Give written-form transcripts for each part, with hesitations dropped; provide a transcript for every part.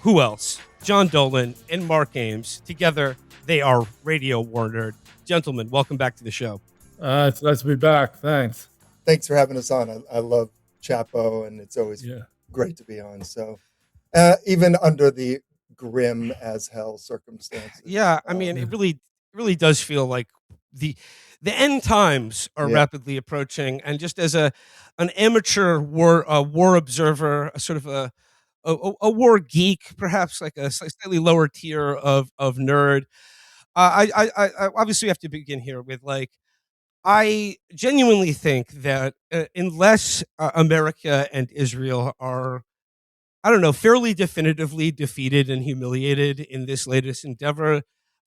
Who else? John Dolan and Mark Ames. Together, they are Radio War Nerd. Gentlemen, welcome back to the show. It's nice to be back. Thanks. Thanks for having us on. I love Chapo, and it's always great to be on. So even under the grim as hell circumstances. Yeah, I mean, it really does feel like the end times are rapidly approaching. And just as an amateur war observer, a sort of a war geek, perhaps like a slightly lower tier of nerd, I obviously have to begin here with I genuinely think that unless America and Israel are, I don't know, fairly definitively defeated and humiliated in this latest endeavor,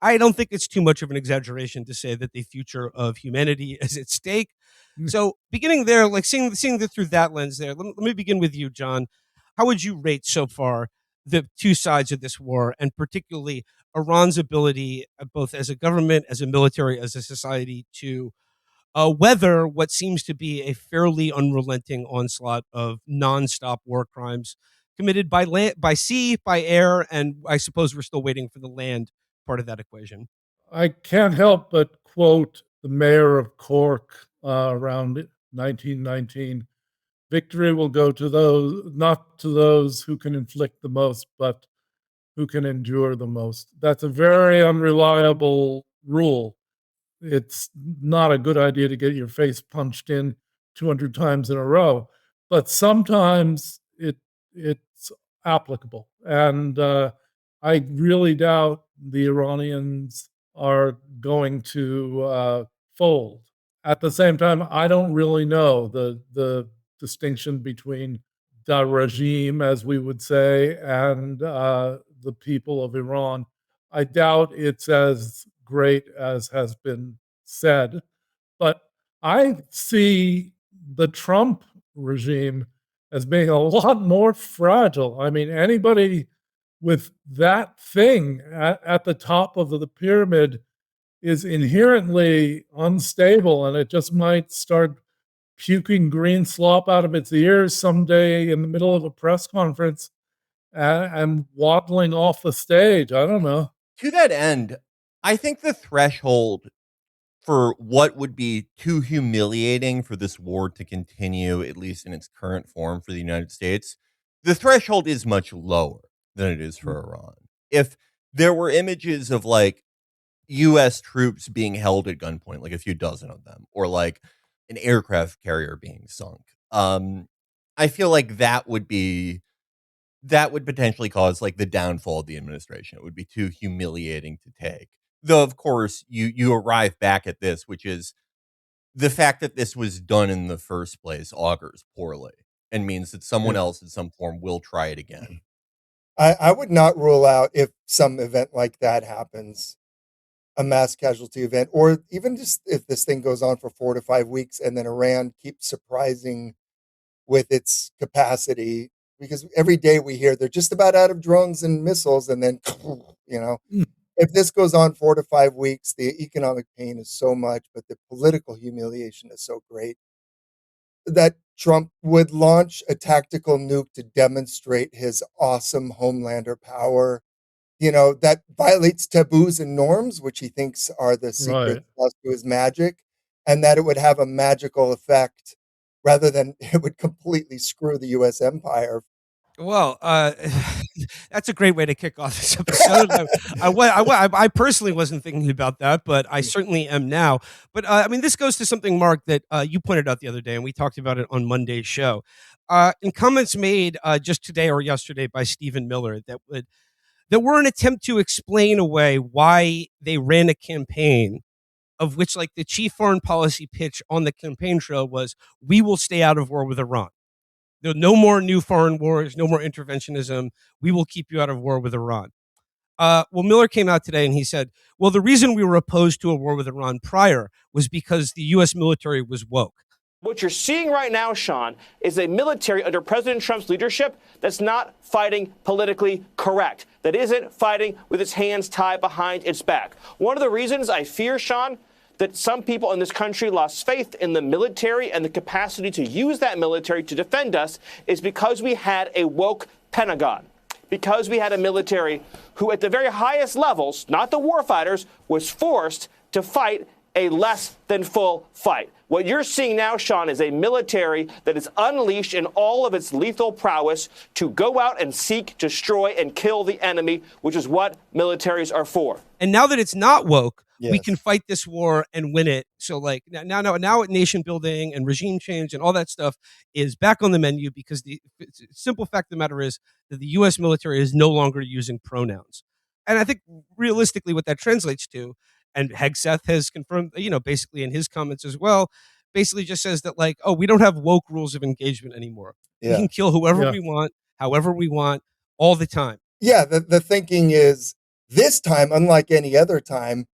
I don't think it's too much of an exaggeration to say that the future of humanity is at stake. So beginning there, seeing it through that lens there, let me begin with you, John. How would you rate so far the two sides of this war, and particularly Iran's ability, both as a government, as a military, as a society, to weather what seems to be a fairly unrelenting onslaught of nonstop war crimes committed by land, by sea, by air, and I suppose we're still waiting for the land part of that equation? I can't help but quote the mayor of Cork around 1919. Victory will go to those, not to those who can inflict the most, but who can endure the most. That's a very unreliable rule. It's not a good idea to get your face punched in 200 times in a row, but sometimes it's applicable. And I really doubt the Iranians are going to fold. At the same time, I don't really know the distinction between the regime, as we would say, and the people of Iran. I doubt it's as great as has been said, but I see the Trump regime as being a lot more fragile. I mean, anybody with that thing at the top of the pyramid is inherently unstable, and it just might start puking green slop out of its ears someday in the middle of a press conference and waddling off the stage. I don't know. To that end, I think the threshold for what would be too humiliating for this war to continue, at least in its current form for the United States, the threshold is much lower than it is for Iran. If there were images of U.S. troops being held at gunpoint, like a few dozen of them, or like an aircraft carrier being sunk, I feel like that would potentially cause the downfall of the administration. It would be too humiliating to take. Though, of course, you arrive back at this, which is the fact that this was done in the first place augurs poorly and means that someone else in some form will try it again. I would not rule out, if some event like that happens, a mass casualty event, or even just if this thing goes on for 4 to 5 weeks and then Iran keeps surprising with its capacity, because every day we hear they're just about out of drones and missiles, and then, if this goes on 4 to 5 weeks, the economic pain is so much, but the political humiliation is so great that Trump would launch a tactical nuke to demonstrate his awesome homelander power, that violates taboos and norms, which he thinks are the secret sauce to his magic, and that it would have a magical effect rather than it would completely screw the U.S. empire. Well, that's a great way to kick off this episode. I personally wasn't thinking about that, but I certainly am now. But this goes to something, Mark, that you pointed out the other day, and we talked about it on Monday's show. In comments made just today or yesterday by Stephen Miller, that were an attempt to explain away why they ran a campaign of which, the chief foreign policy pitch on the campaign trail was, "We will stay out of war with Iran. There are no more new foreign wars, no more interventionism. We will keep you out of war with Iran." Miller came out today and he said, well, the reason we were opposed to a war with Iran prior was because the U.S. military was woke. What you're seeing right now, Sean, is a military under President Trump's leadership that's not fighting politically correct, that isn't fighting with its hands tied behind its back. One of the reasons I fear, Sean, that some people in this country lost faith in the military and the capacity to use that military to defend us is because we had a woke Pentagon. because we had a military who, at the very highest levels, not the warfighters, was forced to fight a less than full fight. What you're seeing now, Sean, is a military that is unleashed in all of its lethal prowess to go out and seek, destroy, and kill the enemy, which is what militaries are for. And now that it's not woke, we Yes. can fight this war and win it. So like now nation building and regime change and all that stuff is back on the menu because the simple fact of the matter is that the U.S. military is no longer using pronouns. And I think realistically what that translates to, and Hegseth has confirmed, basically in his comments as well, basically just says that like, oh, we don't have woke rules of engagement anymore. We Yeah. can kill whoever Yeah. we want, however we want, all the time. Yeah, the thinking is this time, unlike any other time,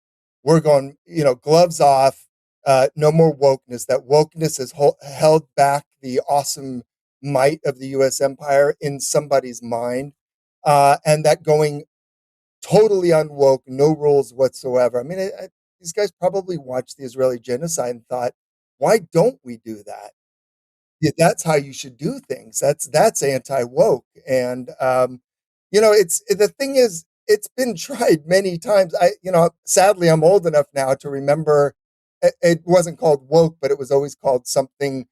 we're going, gloves off, no more wokeness. That wokeness has held back the awesome might of the U.S. empire in somebody's mind, and that going totally unwoke, no rules whatsoever. I mean, these guys probably watched the Israeli genocide and thought, why don't we do that? Yeah, that's how you should do things. That's anti-woke. And it's the thing is, it's been tried many times. Sadly, I'm old enough now to remember it wasn't called woke, but it was always called something.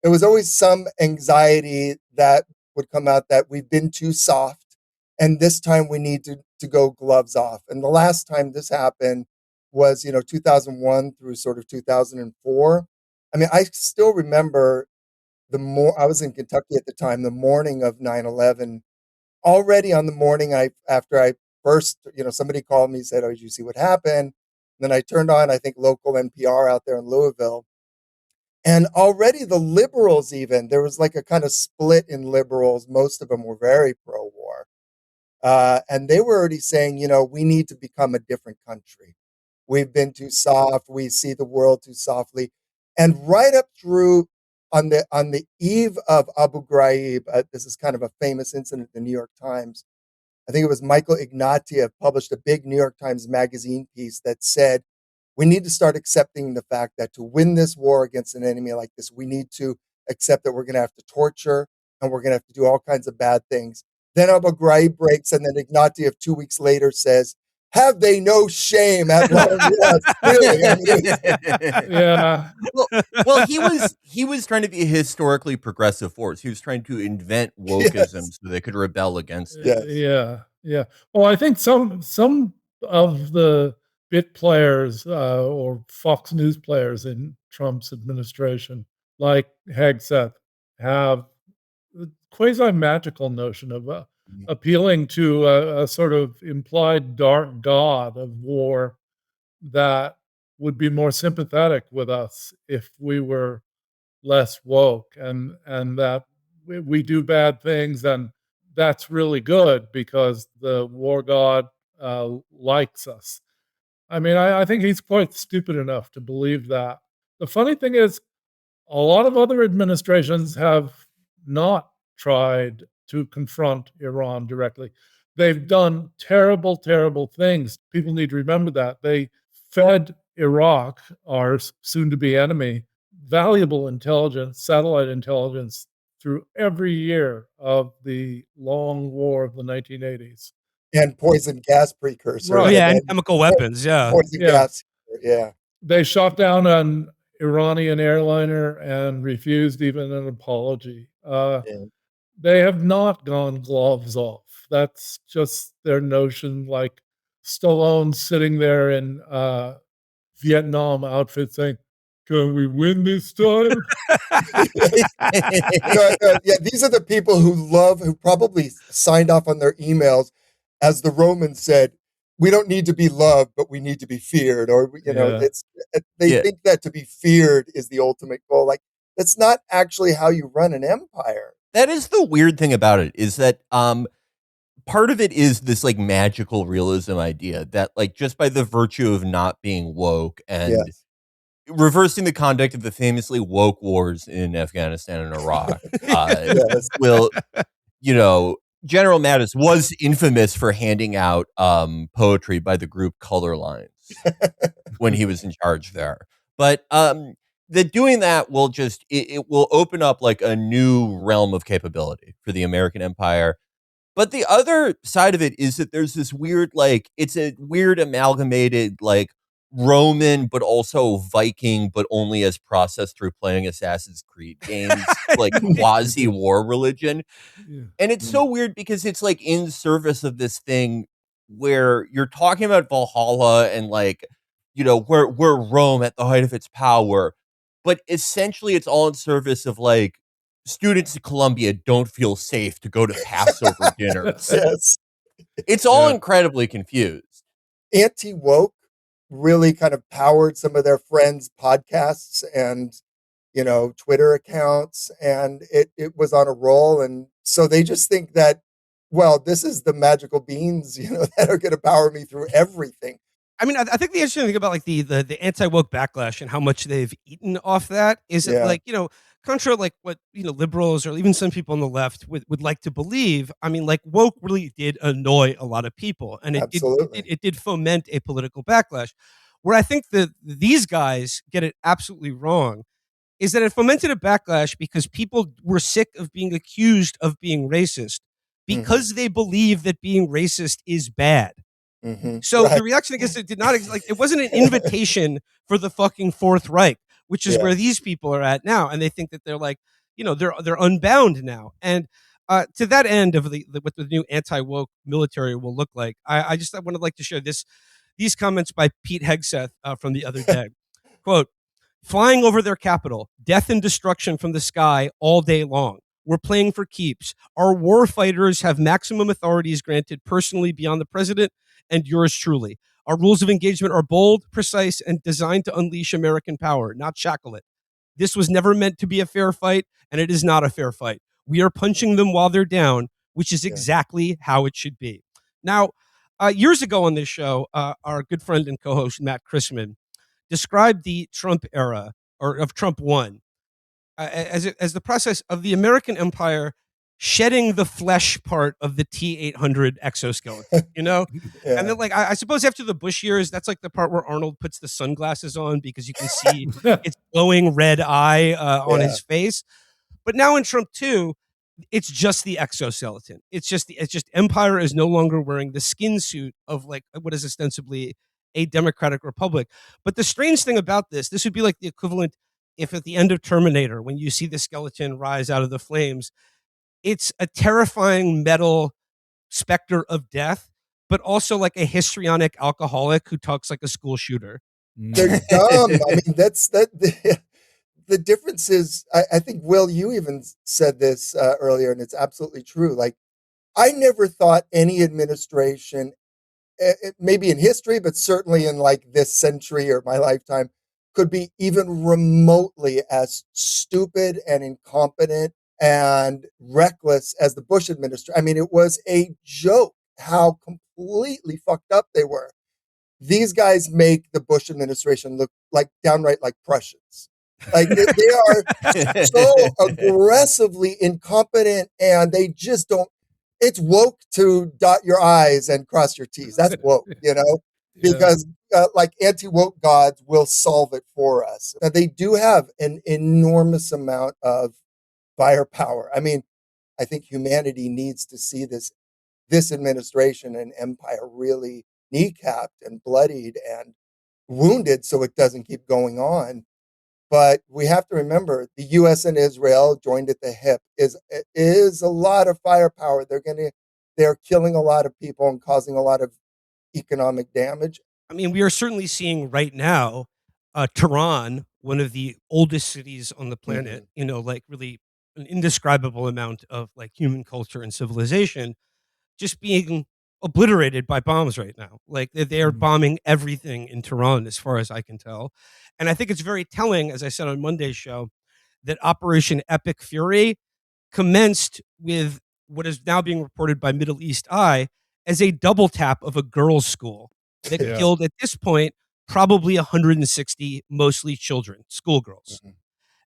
There was always some anxiety that would come out that we've been too soft, and this time we need to go gloves off. And the last time this happened was 2001 through sort of 2004. I mean, I still remember I was in Kentucky at the time, the morning of 9/11. Already on the morning after I first, somebody called me, said, "Oh, did you see what happened?" And then I turned on, I think, local NPR out there in Louisville. And already the liberals, even, there was like a kind of split in liberals. Most of them were very pro-war. And they were already saying, we need to become a different country. We've been too soft. We see the world too softly. And right up through on the eve of Abu Ghraib, this is kind of a famous incident in the New York Times. I think it was Michael Ignatieff published a big New York Times magazine piece that said, we need to start accepting the fact that to win this war against an enemy like this, we need to accept that we're going to have to torture and we're going to have to do all kinds of bad things. Then Abu Ghraib breaks, and then Ignatieff 2 weeks later says, have they no shame at long last? Really? I mean, Yeah. Well, he was trying to be a historically progressive force. He was trying to invent wokeism Yes. so they could rebel against it. Yes. Yeah. Well, I think some of the bit players or Fox News players in Trump's administration, like Hegseth, have the quasi-magical notion of appealing to a sort of implied dark god of war that would be more sympathetic with us if we were less woke, and that we do bad things, and that's really good because the war god likes us. I mean, I think he's quite stupid enough to believe that. The funny thing is, a lot of other administrations have not tried to confront Iran directly. They've done terrible, terrible things. People need to remember that. They fed Iraq, our soon-to-be enemy, valuable intelligence, satellite intelligence, through every year of the long war of the 1980s. And poison gas precursor. Right. Oh, yeah, and then chemical weapons, yeah. Poison Yeah. gas. Yeah. They shot down an Iranian airliner and refused even an apology. Yeah. They have not gone gloves off. That's just their notion, like Stallone sitting there in Vietnam outfit saying, can we win this time? Yeah, these are the people who probably signed off on their emails, as the Romans said, we don't need to be loved, but we need to be feared. Or, Yeah. they think that to be feared is the ultimate goal. Like, that's not actually how you run an empire. That is the weird thing about it, is that part of it is this like magical realism idea that like just by the virtue of not being woke and Yes. reversing the conduct of the famously woke wars in Afghanistan and Iraq Yes. will, General Mattis was infamous for handing out poetry by the group Color Lines when he was in charge there. But that doing that will it will open up like a new realm of capability for the American empire. But the other side of it is that there's this weird, like, it's a weird amalgamated, like, Roman, but also Viking, but only as processed through playing Assassin's Creed games, like quasi war religion. Yeah. And it's so weird because it's like in service of this thing where you're talking about Valhalla and like, we're Rome at the height of its power. But essentially it's all in service of like students at Columbia don't feel safe to go to Passover dinners. Yes. It's all Yeah. incredibly confused. Anti-woke really kind of powered some of their friends' podcasts and, Twitter accounts, and it was on a roll. And so they just think that, well, this is the magical beans, that are going to power me through everything. I mean, I think the interesting thing about like the anti woke backlash and how much they've eaten off that is that, Yeah. like, contra like what liberals or even some people on the left would like to believe. I mean, like, woke really did annoy a lot of people, and Absolutely. it did foment a political backlash. Where I think that these guys get it absolutely wrong is that it fomented a backlash because people were sick of being accused of being racist because they believe that being racist is bad. So Right. the reaction against it did not like it wasn't an invitation for the fucking Fourth Reich, which is Yeah. where these people are at now, and they think that they're like, they're unbound now. And to that end of what the new anti-woke military will look like, I would like to share these comments by Pete Hegseth from the other day. Quote, flying over their capital, death and destruction from the sky all day long. We're playing for keeps. Our war fighters have maximum authorities granted personally beyond the president and yours truly. Our rules of engagement are bold, precise, and designed to unleash American power, not shackle it. This was never meant to be a fair fight, and it is not a fair fight. We are punching them while they're down, which is exactly how it should be. Now, years ago on this show, our good friend and co-host Matt Chrisman described the Trump era, or of Trump 1, as the process of the American empire shedding the flesh part of the T-800 exoskeleton, Yeah. And then, like, I suppose after the Bush years, that's like the part where Arnold puts the sunglasses on because you can see its glowing red eye on his face. But now in Trump 2, it's just the exoskeleton. It's just empire is no longer wearing the skin suit of like what is ostensibly a democratic republic. But the strange thing about this would be like the equivalent if at the end of Terminator, when you see the skeleton rise out of the flames, it's a terrifying metal specter of death, but also like a histrionic alcoholic who talks like a school shooter. They're dumb. I mean, that's the difference is, I think, Will, you even said this earlier, and it's absolutely true. Like, I never thought any administration, maybe in history, but certainly in like this century or my lifetime, could be even remotely as stupid and incompetent and reckless as the Bush administration. I mean, it was a joke how completely fucked up they were. These guys make the Bush administration look like downright like Prussians. Like they are so aggressively incompetent, and they just don't. It's woke to dot your I's and cross your T's. That's woke, because like anti-woke gods will solve it for us. Now, they do have an enormous amount of firepower. I mean, I think humanity needs to see this administration and empire really kneecapped and bloodied and wounded so it doesn't keep going on. But we have to remember the U.S. and Israel joined at the hip is a lot of firepower. They're killing a lot of people and causing a lot of economic damage. I mean, we are certainly seeing right now Tehran, one of the oldest cities on the planet, like really an indescribable amount of like human culture and civilization just being obliterated by bombs right now. Like they are bombing everything in Tehran, as far as I can tell. And I think it's very telling, as I said on Monday's show, that Operation Epic Fury commenced with what is now being reported by Middle East Eye as a double tap of a girls' school that killed, at this point, probably 160, mostly children, schoolgirls.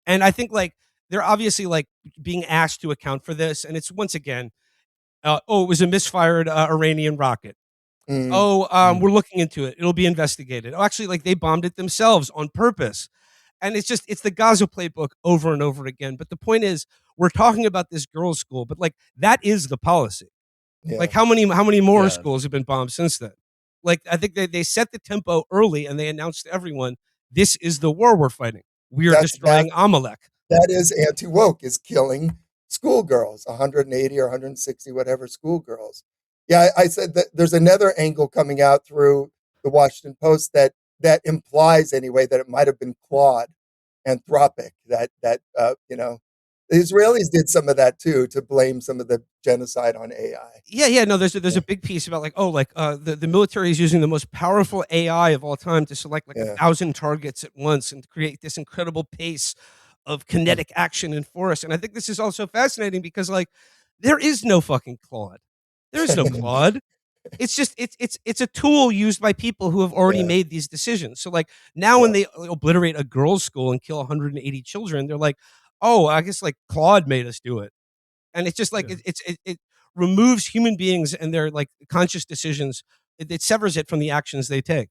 And I think like they're obviously like being asked to account for this. And it's once again, it was a misfired Iranian rocket. We're looking into it. It'll be investigated. Oh, actually, like they bombed it themselves on purpose. And it's the Gaza playbook over and over again. But the point is, we're talking about this girls' school, but like that is the policy. Yeah. Like how many more Yeah. schools have been bombed since then? Like I think they set the tempo early and they announced to everyone, this is the war we're fighting. We are That's destroying Amalek. that is anti-woke, is killing schoolgirls, 180 or 160 whatever schoolgirls. Yeah, I said that there's another angle coming out through the Washington Post that implies anyway that it might have been Claude, Anthropic, the Israelis did some of that too, to blame some of the genocide on AI. Yeah. No, there's a big piece about the military is using the most powerful AI of all time to select like Yeah. 1,000 targets at once and create this incredible pace of kinetic action in force. And I think this is also fascinating because like there is no fucking Claude. There is no Claude. It's just it's a tool used by people who have already Yeah. made these decisions. So like now when they obliterate a girls' school and kill 180 children, they're like, oh, I guess like Claude made us do it. And it's just like it removes human beings and their like conscious decisions. It severs it from the actions they take.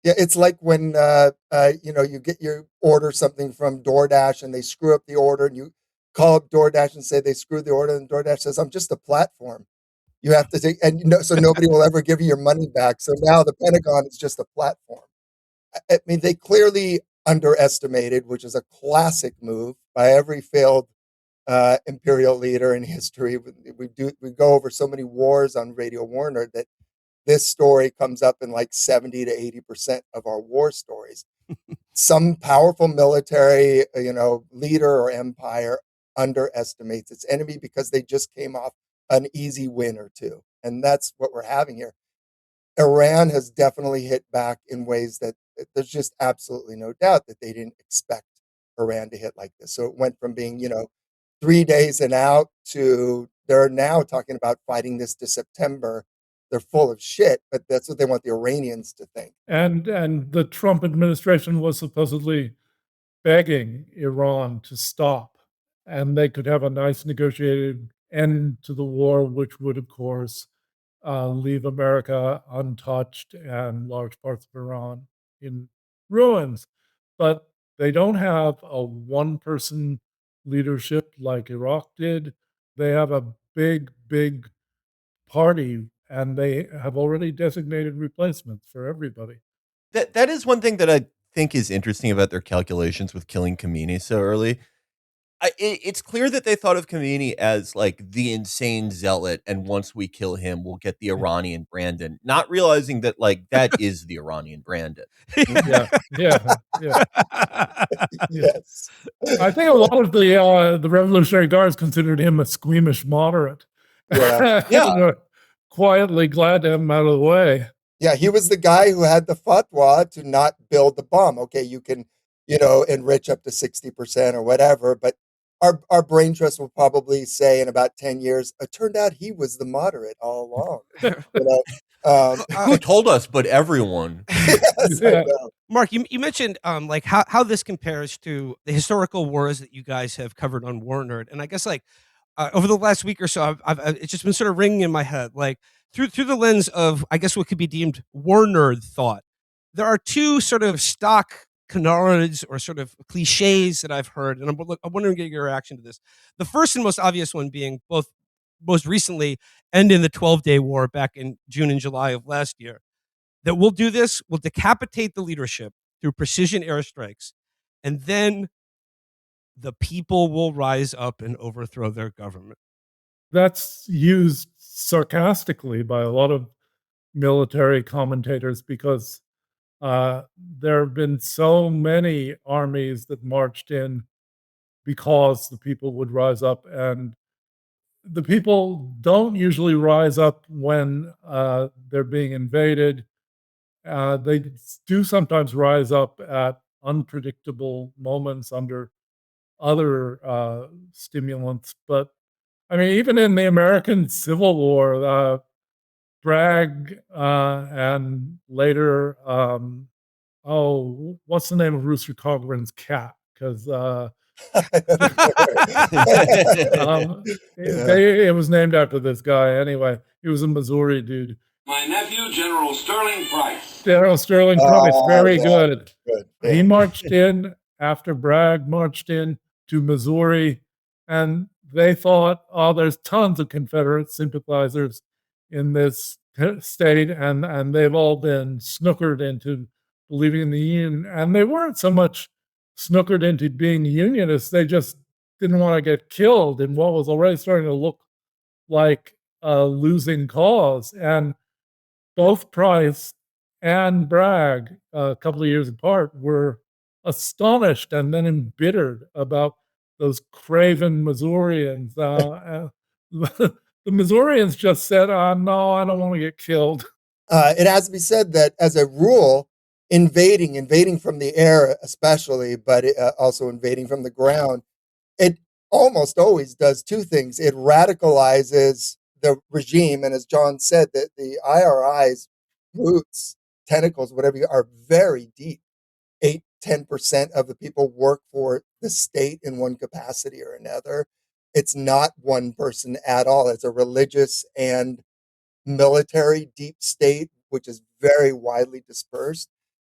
Yeah, it's like when you order something from DoorDash and they screw up the order, and you call up DoorDash and say they screwed the order, and DoorDash says, "I'm just a platform. You have to take," and so nobody will ever give you your money back. So now the Pentagon is just a platform. I mean, they clearly underestimated, which is a classic move by every failed imperial leader in history. We go over so many wars on Radio Warner that this story comes up in like 70 to 80% of our war stories. Some powerful military, leader or empire underestimates its enemy because they just came off an easy win or two. And that's what we're having here. Iran has definitely hit back in ways that there's just absolutely no doubt that they didn't expect Iran to hit like this. So it went from being, 3 days and out to they're now talking about fighting this to September. They're full of shit, but that's what they want the Iranians to think. And the Trump administration was supposedly begging Iran to stop, and they could have a nice negotiated end to the war, which would, of course, leave America untouched and large parts of Iran in ruins. But they don't have a one-person leadership like Iraq did. They have a big, big party, and they have already designated replacements for everybody. That is one thing that I think is interesting about their calculations with killing Khomeini so early. It's clear that they thought of Khomeini as like the insane zealot, and once we kill him, we'll get the Iranian Brandon. Not realizing that like that is the Iranian Brandon. Yeah. Yes. I think a lot of the Revolutionary Guards considered him a squeamish moderate. Yeah. Yeah. Quietly glad to have him out of the way. Yeah, he was the guy who had the fatwa to not build the bomb. Okay, you can, enrich up to 60% or whatever, but our brain trust will probably say in about 10 years, it turned out he was the moderate all along. Who told us? But everyone. Yes, I know. Mark, you mentioned like how this compares to the historical wars that you guys have covered on War Nerd, and I guess like over the last week or so, I've it's just been sort of ringing in my head, like through the lens of I guess what could be deemed War Nerd thought. There are two sort of stock canards or sort of cliches that I've heard, and I'm wondering to get your reaction to this. The first and most obvious one being both most recently and in the 12-day war back in June and July of last year, that we'll do this, we'll decapitate the leadership through precision airstrikes, and then the people will rise up and overthrow their government. That's used sarcastically by a lot of military commentators because there have been so many armies that marched in because the people would rise up, and the people don't usually rise up when they're being invaded. They do sometimes rise up at unpredictable moments under other stimulants. But I mean, even in the American Civil War, Bragg and later, what's the name of Rooster Cogburns' cat? Because it was named after this guy anyway. He was a Missouri dude. My nephew, General Sterling Price. General Sterling Price, very good. Yeah. He marched in after Bragg marched in to Missouri, and they thought, there's tons of Confederate sympathizers in this state, and they've all been snookered into believing in the union. And they weren't so much snookered into being unionists, they just didn't want to get killed in what was already starting to look like a losing cause. And both Price and Bragg, a couple of years apart, were astonished and then embittered about those craven Missourians. The Missourians just said, no, I don't want to get killed. It has to be said that as a rule, invading from the air especially, but also invading from the ground, it almost always does two things. It radicalizes the regime, and as John said, that the IRI's roots, tentacles, whatever, are very deep. 8-10% of the people work for the state in one capacity or another. It's not one person at all. It's a religious and military deep state, which is very widely dispersed.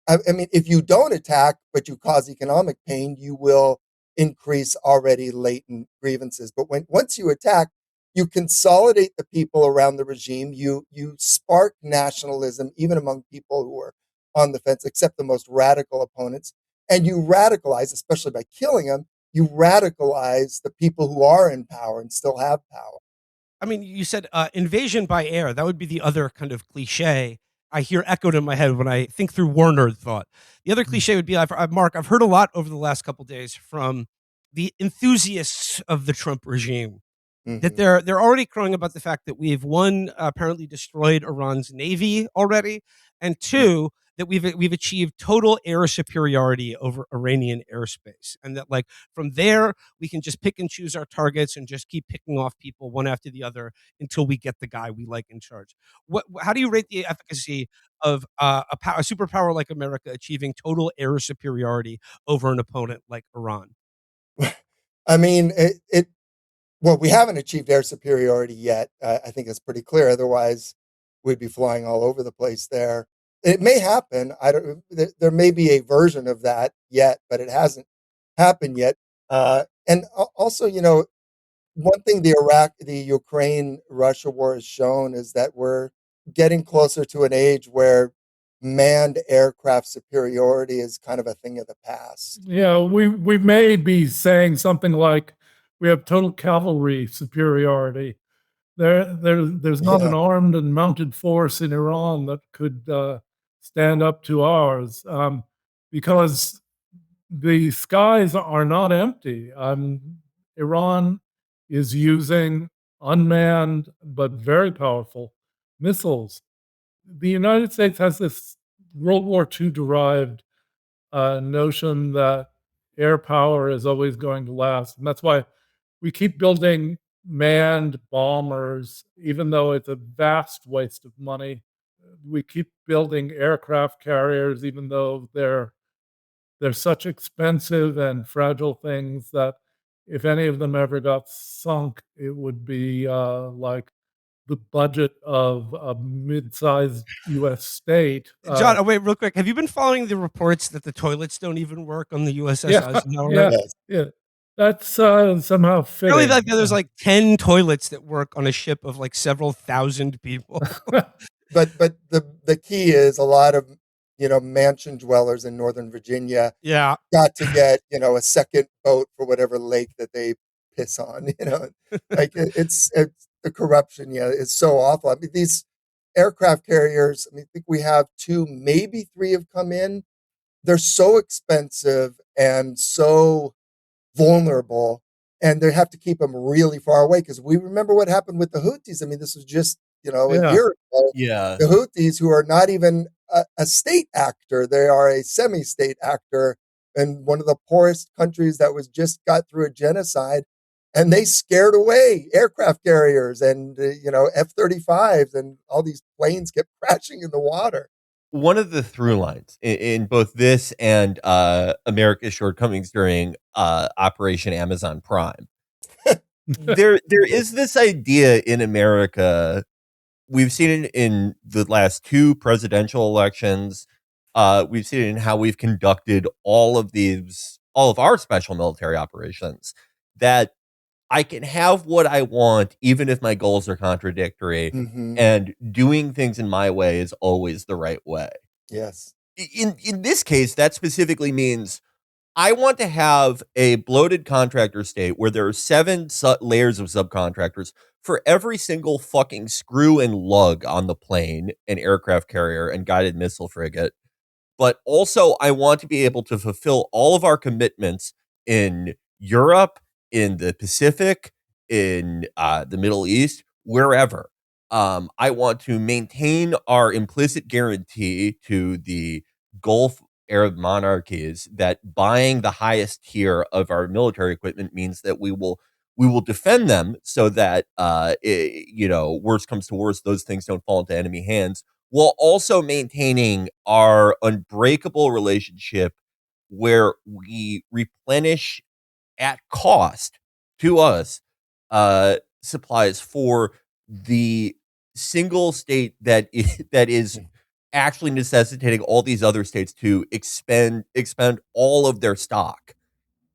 I mean, if you don't attack, but you cause economic pain, you will increase already latent grievances. But once you attack, you consolidate the people around the regime. You spark nationalism, even among people who are on the fence, except the most radical opponents. And you radicalize, especially by killing them, you radicalize the people who are in power and still have power. I mean, you said invasion by air. That would be the other kind of cliche I hear echoed in my head when I think through war nerd thought. The other cliche would be, Mark, I've heard a lot over the last couple of days from the enthusiasts of the Trump regime that they're already crowing about the fact that we've, one, apparently destroyed Iran's navy already, and two, that we've achieved total air superiority over Iranian airspace, and that, like, from there we can just pick and choose our targets and just keep picking off people one after the other until we get the guy we like in charge. How do you rate the efficacy of a superpower like America achieving total air superiority over an opponent like Iran? I mean, well, we haven't achieved air superiority yet. I think it's pretty clear. Otherwise, we'd be flying all over the place there. It may happen. I don't. There may be a version of that yet, but it hasn't happened yet. And also, one thing the Ukraine-Russia war has shown is that we're getting closer to an age where manned aircraft superiority is kind of a thing of the past. Yeah, we may be saying something like we have total cavalry superiority. There's not an armed and mounted force in Iran that could stand up to ours, because the skies are not empty. Iran is using unmanned but very powerful missiles. The United States has this World War II derived notion that air power is always going to last. And that's why we keep building manned bombers, even though it's a vast waste of money. We keep building aircraft carriers, even though they're such expensive and fragile things that if any of them ever got sunk, it would be like the budget of a mid-sized U.S. state. John, wait, real quick. Have you been following the reports that the toilets don't even work on the USS Eisenhower? Yeah. That's somehow fitting. Really, like, there's like 10 toilets that work on a ship of like several thousand people. But the key is a lot of mansion dwellers in Northern Virginia got to get a second boat for whatever lake that they piss on. Like it's the corruption is so awful. I mean, these aircraft carriers, I think we have 2, maybe 3 have come in. They're so expensive and so vulnerable, and they have to keep them really far away, because we remember what happened with the Houthis. I mean, this was just a year ago. The Houthis, who are not even a state actor, they are a semi-state actor in one of the poorest countries that was just got through a genocide, and they scared away aircraft carriers and F-35s, and all these planes kept crashing in the water. One of the through lines in both this and America's shortcomings during Operation Amazon Prime, there is this idea in America. We've seen it in the last 2 presidential elections. We've seen it in how we've conducted all of our special military operations, that I can have what I want, even if my goals are contradictory, and doing things in my way is always the right way. Yes. In this case, that specifically means I want to have a bloated contractor state where there are 7 layers of subcontractors for every single fucking screw and lug on the plane and aircraft carrier and guided missile frigate. But also, I want to be able to fulfill all of our commitments in Europe, in the Pacific, in the Middle East, wherever. I want to maintain our implicit guarantee to the Gulf Arab monarchies that buying the highest tier of our military equipment means that we will defend them so that worst comes to worst, those things don't fall into enemy hands, while also maintaining our unbreakable relationship where we replenish at cost to us supplies for the single state that is actually necessitating all these other states to expend all of their stock.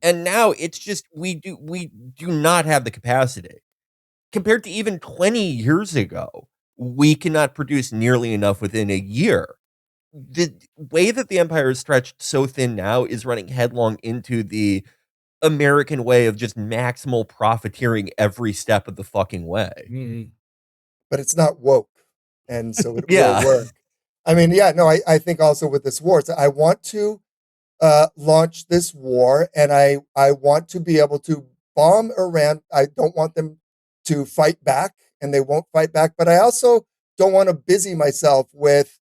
And now it's just we do not have the capacity. Compared to even 20 years ago, we cannot produce nearly enough within a year. The way that the empire is stretched so thin now is running headlong into the American way of just maximal profiteering every step of the fucking way. But it's not woke, and so it Yeah. will work. I mean, yeah, no, I think also with this war, I want to launch this war, and I want to be able to bomb Iran. I don't want them to fight back, and they won't fight back. But I also don't want to busy myself with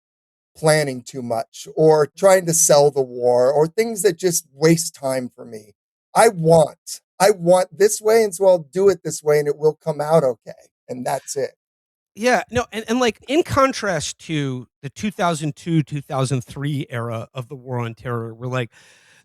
planning too much or trying to sell the war or things that just waste time for me. I want this way, and so I'll do it this way, and it will come out okay. And that's it. Yeah, no, and like in contrast to the 2002, 2003 era of the war on terror, where like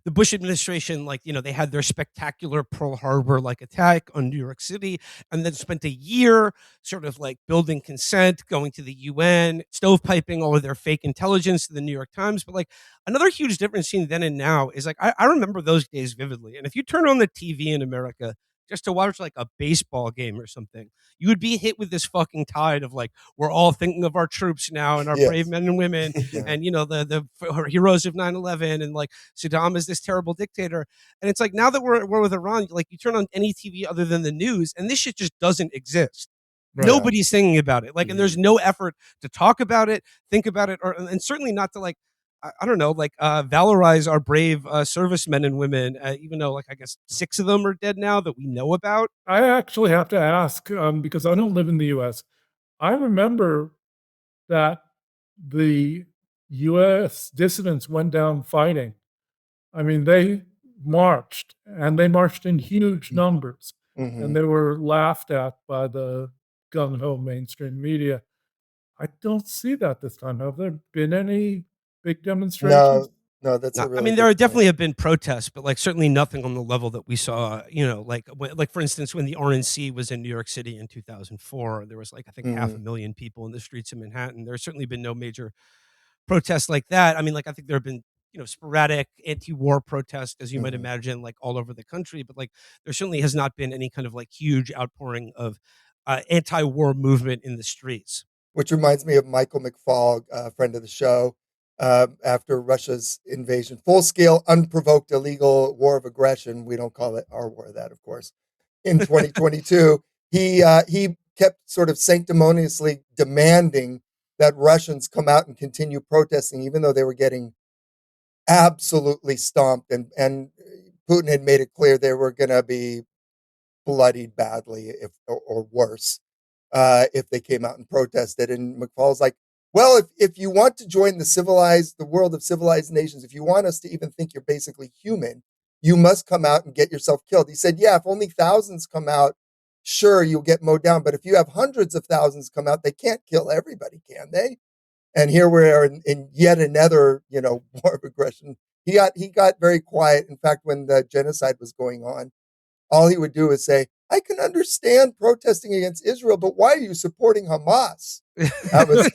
the Bush administration, like, they had their spectacular Pearl Harbor like attack on New York City, and then spent a year sort of like building consent, going to the UN, stovepiping all of their fake intelligence to the New York Times. But like another huge difference between then and now is like I remember those days vividly. And if you turn on the TV in America just to watch like a baseball game or something, you would be hit with this fucking tide of like, we're all thinking of our troops now and our brave men and women and the heroes of 9/11, and like Saddam is this terrible dictator. And it's like, now that we're at war with Iran, like you turn on any TV other than the news and this shit just doesn't exist. Right. Nobody's thinking about it. Like, and there's no effort to talk about it, think about it, and certainly not to like, I don't know, like valorize our brave servicemen and women, even though like I guess 6 of them are dead now that we know about. I actually have to ask, because I don't live in the U.S. I remember that the U.S. dissidents went down fighting. I mean, they marched, and they marched in huge numbers, and they were laughed at by the gung-ho mainstream media. I don't see that this time. Have there been any big demonstrations? No, that's a really I mean, good there point. definitely have been protests, but like certainly nothing on the level that we saw, like for instance, when the RNC was in New York City in 2004, there was like, I think 500,000 people in the streets of Manhattan. There's certainly been no major protests like that. I mean, like I think there have been, sporadic anti-war protests, as you might imagine, like all over the country, but like there certainly has not been any kind of like huge outpouring of anti-war movement in the streets. Which reminds me of Michael McFaul, a friend of the show, after Russia's invasion, full-scale, unprovoked, illegal war of aggression. We don't call it our war, that of course. In 2022, he kept sort of sanctimoniously demanding that Russians come out and continue protesting, even though they were getting absolutely stomped, and Putin had made it clear they were going to be bloodied badly, or worse, if they came out and protested. And McFaul's like, well, if you want to join the world of civilized nations, if you want us to even think you're basically human, you must come out and get yourself killed. He said, yeah, if only thousands come out, sure, you'll get mowed down. But if you have hundreds of thousands come out, they can't kill everybody, can they? And here we are in yet another, war of aggression. He got very quiet. In fact, when the genocide was going on, all he would do is say, I can understand protesting against Israel, but why are you supporting Hamas? That was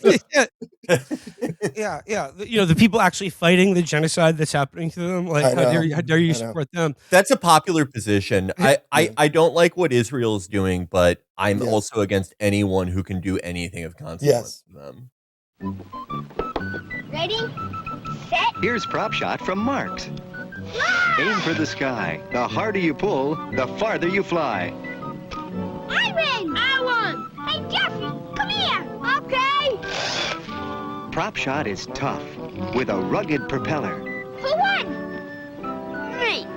yeah. The people actually fighting the genocide that's happening to them. Like, I how dare know. you, how dare you I know. support them? That's a popular position. Yeah. I don't like what Israel is doing, but I'm Yes. also against anyone who can do anything of consequence to them. Ready, set, Here's Prop Shot from Marks. fly! Aim for the sky. The harder you pull, the farther you fly. I win! I won! Hey, Jeffrey, come here! Okay! Prop Shot is tough, with a rugged propeller. Who won? Me.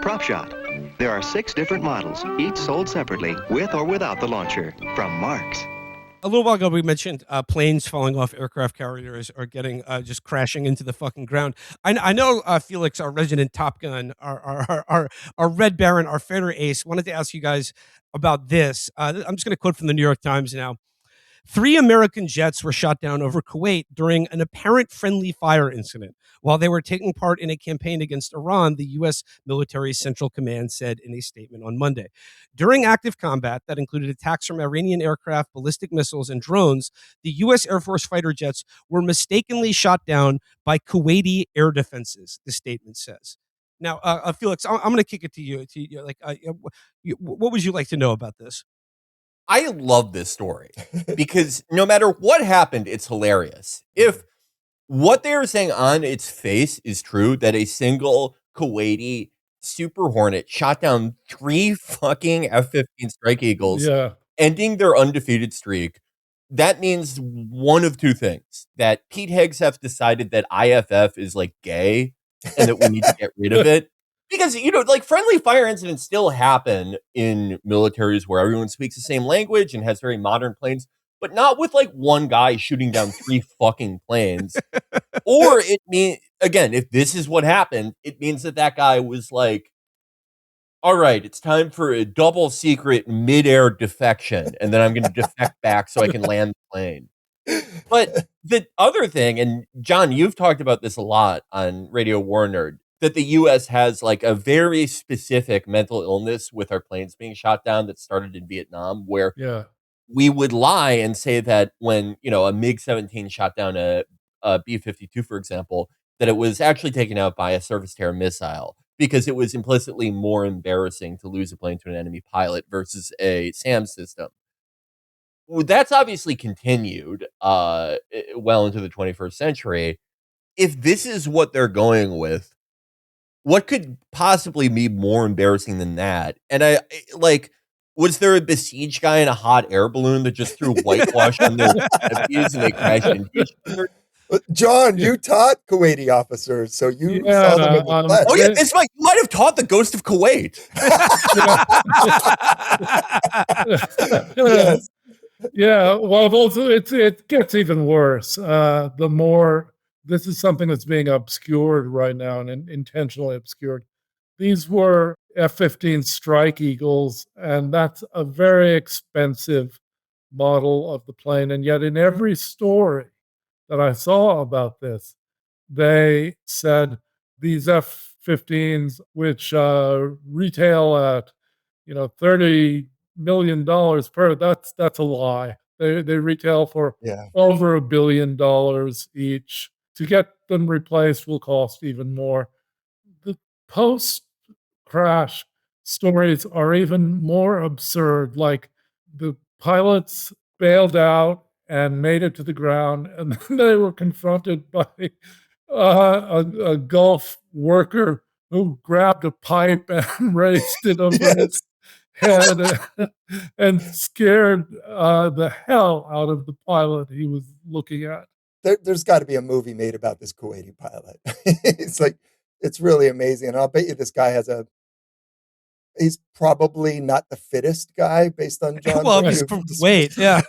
Prop Shot. There are 6 different models, each sold separately, with or without the launcher, from Marks. A little while ago, we mentioned planes falling off aircraft carriers or getting just crashing into the fucking ground. I know Felix, our resident Top Gun, our Red Baron, our favorite ace, wanted to ask you guys about this. I'm just going to quote from the New York Times now. 3 American jets were shot down over Kuwait during an apparent friendly fire incident while they were taking part in a campaign against Iran, the U.S. military central command said in a statement on Monday. During active combat that included attacks from Iranian aircraft, ballistic missiles, and drones, the U.S. Air Force fighter jets were mistakenly shot down by Kuwaiti air defenses, the statement says. Now, Felix, I'm going to kick it to you. What would you like to know about this? I love this story because no matter what happened, it's hilarious. If what they were saying on its face is true, that a single Kuwaiti Super Hornet shot down 3 fucking F-15 Strike Eagles, ending their undefeated streak, that means one of 2 things. That Pete Hegseth decided that IFF is like gay and that we need to get rid of it. Because, like friendly fire incidents still happen in militaries where everyone speaks the same language and has very modern planes, but not with like one guy shooting down 3 fucking planes. Or it means, again, if this is what happened, it means that guy was like, all right, it's time for a double secret midair defection. And then I'm going to defect back so I can land the plane. But the other thing, and John, you've talked about this a lot on Radio War Nerd, that the U.S. has like a very specific mental illness with our planes being shot down that started in Vietnam, where we would lie and say that when, a MiG-17 shot down a B-52, for example, that it was actually taken out by a surface-to-air missile because it was implicitly more embarrassing to lose a plane to an enemy pilot versus a SAM system. Well, that's obviously continued well into the 21st century. If this is what they're going with, what could possibly be more embarrassing than that? And was there a besieged guy in a hot air balloon that just threw whitewash on their F-50s and they crashed into each other? John, you taught Kuwaiti officers, so you saw them in the flesh. Oh yeah, it's like you might have taught the ghost of Kuwait. Yes. Yeah, well, also it gets even worse. The more this is something that's being obscured right now and intentionally obscured. These were F-15 Strike Eagles, and that's a very expensive model of the plane. And yet, in every story that I saw about this, they said these F-15s, which retail at $30 million per. That's a lie. They retail for over $1 billion each. To get them replaced will cost even more. The post-crash stories are even more absurd. Like the pilots bailed out and made it to the ground, and then they were confronted by a Gulf worker who grabbed a pipe and raised it over his head and scared the hell out of the pilot he was looking at. There's got to be a movie made about this Kuwaiti pilot. It's really amazing. And I'll bet you this guy he's probably not the fittest guy based on John. Well, he's from Kuwait, yeah.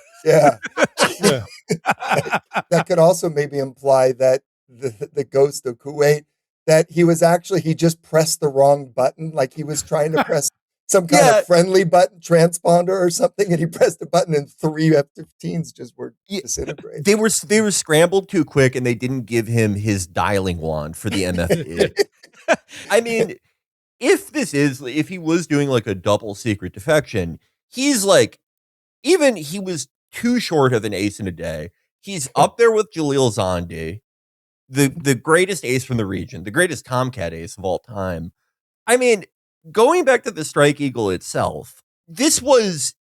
That could also maybe imply that the ghost of Kuwait, that he just pressed the wrong button. Like he was trying to press some kind of friendly button, transponder or something, and he pressed the button and 3 F-15s just were disintegrated. They were scrambled too quick, and they didn't give him his dialing wand for the MFE. I mean, if he was doing like a double secret defection, he's like, even he was too short of an ace in a day. He's up there with Jalil Zandi, the greatest ace from the region, the greatest Tomcat ace of all time. I mean, going back to the Strike Eagle itself, this was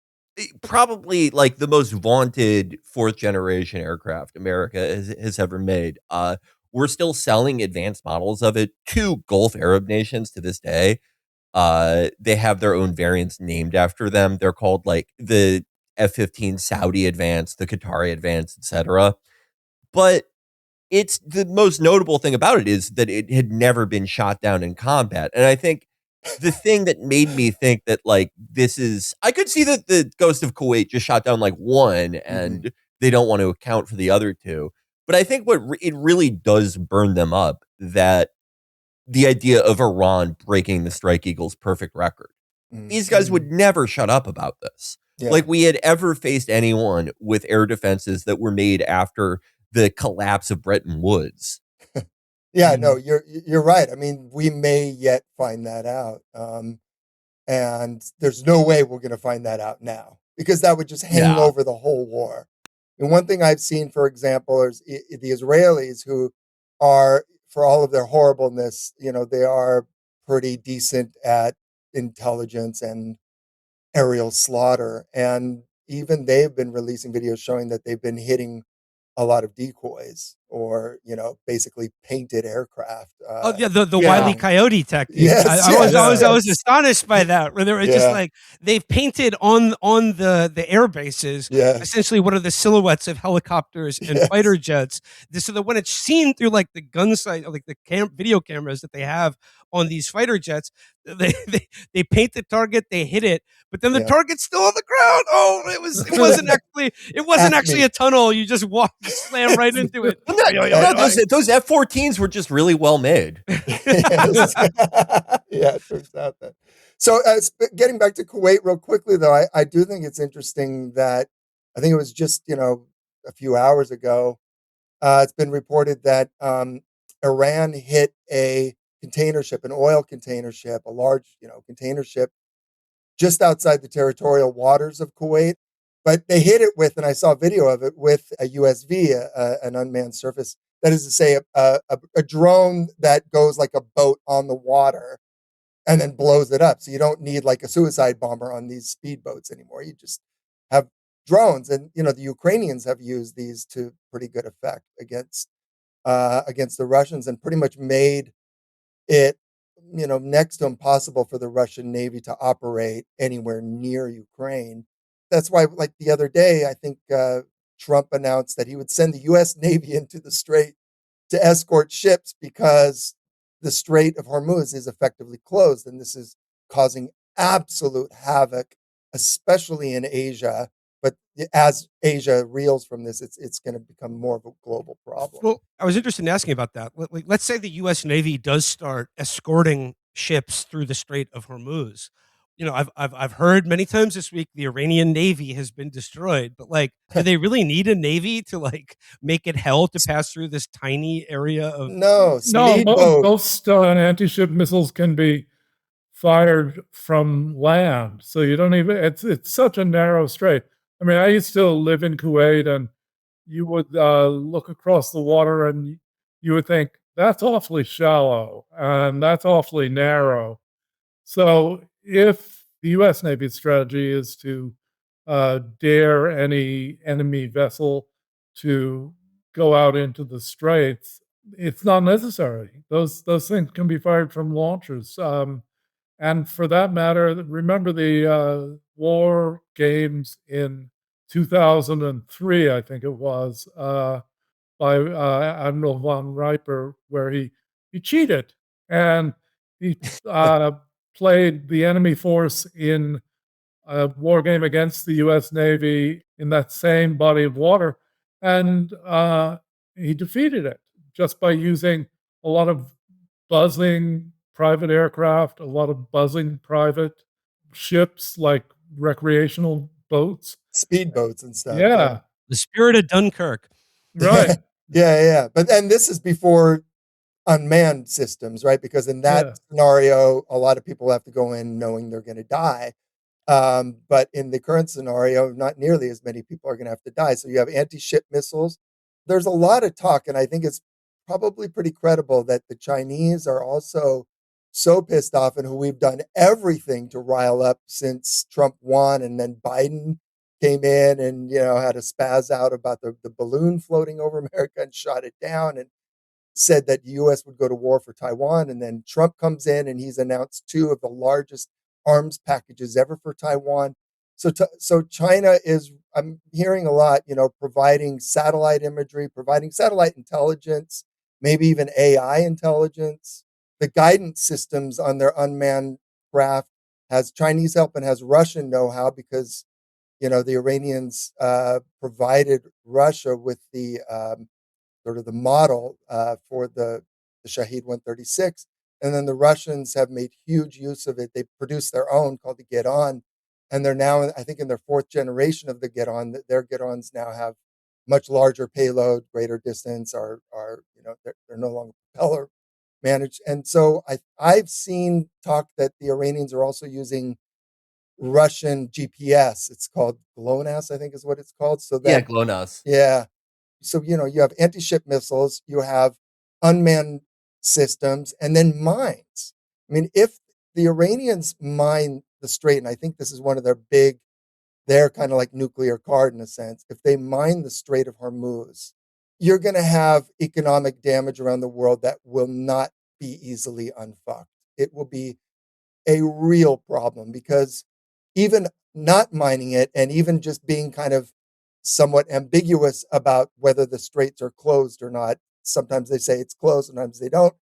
probably like the most vaunted fourth generation aircraft America has ever made. We're still selling advanced models of it to Gulf Arab nations to this day. They have their own variants named after them. They're called like the F-15 Saudi Advance, the Qatari Advance, etc. But it's the most notable thing about it is that it had never been shot down in combat. And I think the thing that made me think that like this is, I could see that the Ghost of Kuwait just shot down like one and they don't want to account for the other two. But I think what it really does burn them up, that the idea of Iran breaking the Strike Eagle's perfect record. These guys would never shut up about this. Yeah. Like we had ever faced anyone with air defenses that were made after the collapse of Bretton Woods. Yeah, no, you're right. I mean, we may yet find that out. And there's no way we're going to find that out now, because that would just hang over the whole war. And one thing I've seen, for example, is the Israelis, who are, for all of their horribleness, they are pretty decent at intelligence and aerial slaughter. And even they've been releasing videos showing that they've been hitting a lot of decoys, or basically painted aircraft. The Wile E. Coyote technique. Yes, I was astonished by that, where they were just like, they've painted on the air bases essentially what are the silhouettes of helicopters and fighter jets, so that when it's seen through like the gun sight, like the video cameras that they have on these fighter jets, they paint the target, they hit it, but then the target's still on the ground. Oh, it wasn't actually a tunnel. You just slam right into it. Those F-14s were just really well made. Yeah, it turns out that. So getting back to Kuwait real quickly, though, I do think it's interesting that I think it was just, a few hours ago, it's been reported that Iran hit a container ship, an oil container ship, a large, container ship just outside the territorial waters of Kuwait. But they hit it with, and I saw a video of it, with a USV, an unmanned surface. That is to say, a drone that goes like a boat on the water and then blows it up. So you don't need like a suicide bomber on these speedboats anymore. You just have drones. And, the Ukrainians have used these to pretty good effect against the Russians, and pretty much made it, next to impossible for the Russian Navy to operate anywhere near Ukraine. That's why, like the other day, I think Trump announced that he would send the U.S. Navy into the Strait to escort ships, because the Strait of Hormuz is effectively closed, and this is causing absolute havoc, especially in Asia. But as Asia reels from this, it's going to become more of a global problem. Well, I was interested in asking about that. Let's say the U.S. Navy does start escorting ships through the Strait of Hormuz. I've heard many times this week the Iranian Navy has been destroyed, but like, do they really need a Navy to like make it hell to pass through this tiny area of? No, most anti-ship missiles can be fired from land, so you don't even. It's such a narrow strait. I mean, I used to live in Kuwait, and you would look across the water and you would think, that's awfully shallow and that's awfully narrow. So if the U.S. Navy strategy is to dare any enemy vessel to go out into the straits, it's not necessary. Those things can be fired from launchers. And for that matter, remember the war games in 2003, I think it was, by Admiral von Riper, where he cheated, and he played the enemy force in a war game against the U.S. Navy in that same body of water, and he defeated it just by using a lot of buzzing private aircraft, a lot of buzzing private ships, like recreational boats, speedboats and stuff. Yeah. The spirit of Dunkirk. Right. Yeah. But this is before unmanned systems, right? Because in that Yeah. scenario, a lot of people have to go in knowing they're going to die. But in the current scenario, not nearly as many people are going to have to die. So you have anti-ship missiles. There's a lot of talk, and I think it's probably pretty credible that the Chinese are also so pissed off and who we've done everything to rile up since Trump won and then Biden came in and, had a spaz out about the balloon floating over America and shot it down and said that the US would go to war for Taiwan. And then Trump comes in and he's announced two of the largest arms packages ever for Taiwan. So China is, I'm hearing a lot, providing satellite imagery, providing satellite intelligence, maybe even AI intelligence. The guidance systems on their unmanned craft has Chinese help and has Russian know-how because, the Iranians provided Russia with the sort of the model for the Shahed 136. And then the Russians have made huge use of it. They produced their own called the Get On. And they're now, I think, in their fourth generation of the Get On. Their Get Ons now have much larger payload, greater distance, they're no longer propeller managed. And so I've seen talk that the Iranians are also using Russian GPS. It's called GLONASS, I think is what it's called. So Yeah, that, GLONASS. yeah, so you have anti-ship missiles, you have unmanned systems, and then mines. I mean, if the Iranians mine the Strait, and I think this is one of their kind of like nuclear card in a sense, if they mine the Strait of Hormuz, you're going to have economic damage around the world that will not be easily unfucked. It will be a real problem because even not mining it and even just being kind of somewhat ambiguous about whether the straits are closed or not. Sometimes they say it's closed, sometimes they don't,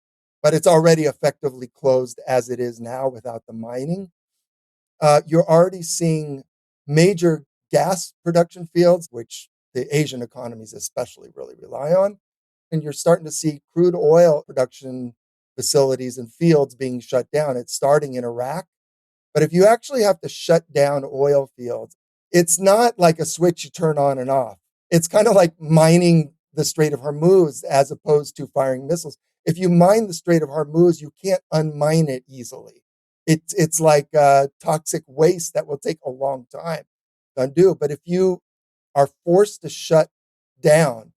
but it's already effectively closed as it is now without the mining. You're already seeing major gas production fields, which the Asian economies especially really rely on. And you're starting to see crude oil production facilities and fields being shut down. It's starting in Iraq. But if you actually have to shut down oil fields, it's not like a switch you turn on and off. It's kind of like mining the Strait of Hormuz as opposed to firing missiles. If you mine the Strait of Hormuz, you can't unmine it easily. It's like toxic waste that will take a long time to undo. But if you are forced to shut down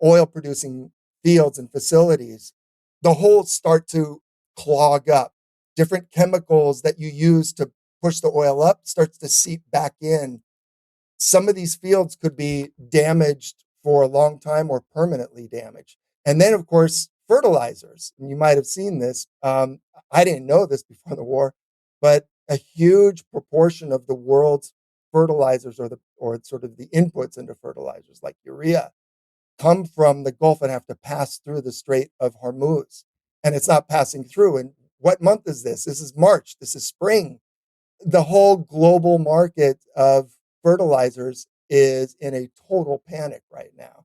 oil producing fields and facilities, the holes start to clog up. Different chemicals that you use to push the oil up starts to seep back in. Some of these fields could be damaged for a long time or permanently damaged. And then, of course, fertilizers. And you might have seen this. I didn't know this before the war, but a huge proportion of the world's fertilizers or sort of the inputs into fertilizers like urea come from the Gulf and have to pass through the Strait of Hormuz. And it's not passing through. And what month is this? This is March. This is spring. The whole global market of fertilizers is in a total panic right now.